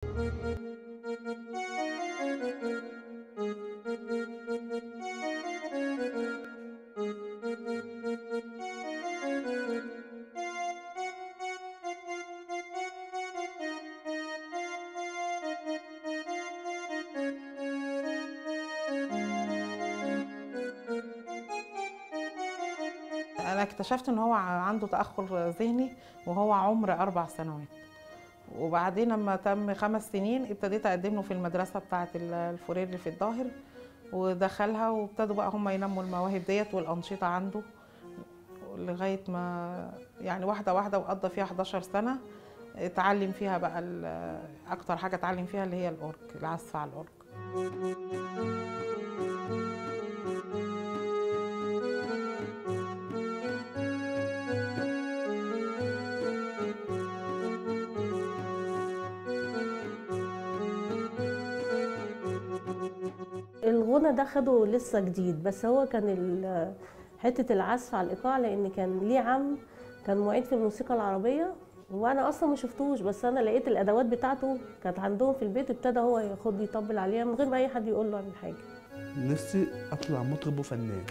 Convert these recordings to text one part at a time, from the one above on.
أنا اكتشفت إن هو عنده تأخر ذهني وهو عمر 4 سنوات، وبعدين لما تم 5 سنين ابتديت أقدم له في المدرسة بتاعة الفورير اللي في الظاهر، ودخلها وابتدوا بقى هم ينموا المواهب ديت والأنشطة عنده لغاية ما يعني واحدة واحدة، وقضى فيها 11 سنة اتعلم فيها بقى أكتر حاجة اتعلم فيها اللي هي الأورج، العزف على الأورج. الغنى ده خده لسه جديد، بس هو كان حتة العزف على الإيقاع، لأن كان ليه عم كان معيد في الموسيقى العربية، وأنا أصلا ما شفتوش، بس أنا لقيت الأدوات بتاعته كانت عندهم في البيت، ابتدى هو ياخد يطبل عليها من غير ما أي حد يقول له عن حاجة. نفسي أطلع مطرب وفنان.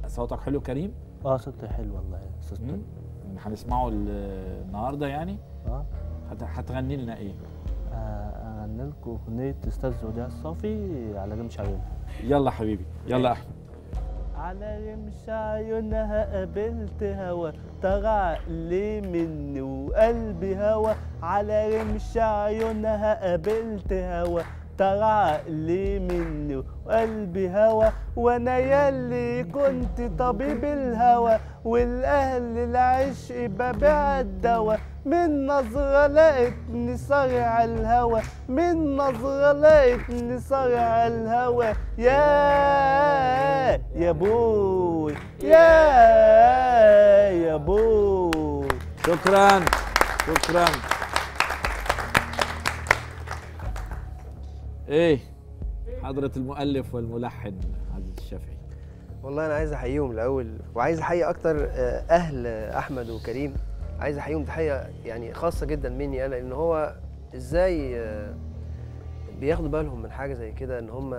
صوتك حلو كريم؟ صوتي حلو والله. صوتي هنسمعه النهارده يعني؟ هتغني لنا ايه؟ اغني لكم اغنيه استاذ وديع الصافي على رمش عيونها. يلا حبيبي، يلا احمد. على رمش عيونها قابلت هوا، طغى عقلي مني وقلبي هوا. على رمش عيونها قابلت هوا، طغى عقلي مني وقلبي هوا. وانا ياللي كنت طبيب الهوى، والاهل العشق ببيع الدواء. من نظرة لقيتني صارع الهوى، من نظرة لقيتني صارع الهوى. يا بوي يا بوي. شكرا شكرا. ايه حضرة المؤلف والملحن عزيز الشافعي؟ والله انا عايز احييهم الاول، وعايز احيي اكتر اهل احمد وكريم. عايز احييهم تحيه يعني خاصه جدا مني انا، لان هو ازاي بياخدوا بالهم من حاجه زي كده، ان هم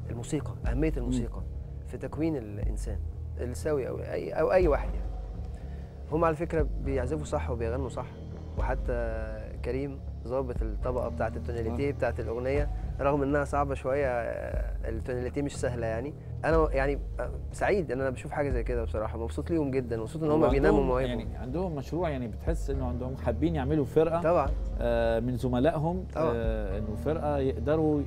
الموسيقى، اهميه الموسيقى في تكوين الانسان السوي او اي واحد يعني. هم على فكره بيعزفوا صح وبيغنوا صح، وحتى كريم ظابط الطبقه بتاعه التوناليتي بتاعه الاغنيه، رغم انها صعبه شويه، التوناليتي مش سهله يعني. انا يعني سعيد ان انا بشوف حاجه زي كده بصراحه، مبسوط ليهم جدا، مبسوط ان هم بيناموا مواهبهم. يعني عندهم مشروع، يعني بتحس انه عندهم حابين يعملوا فرقه طبعا من زملائهم، طبعا انه فرقه يقدروا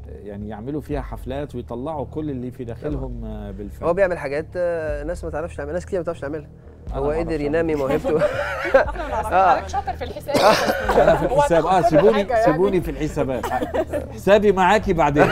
يعني يعملوا فيها حفلات ويطلعوا كل اللي في داخلهم بالفعل. هو بيعمل حاجات ناس ما تعرفش تعمل، ناس كتير ما تعرفش تعملها. هو قدر ينمي موهبته. حضرتك شاطر في الحساب. انا في الحساب سيبوني في الحسابات، حسابي معاكي بعدين.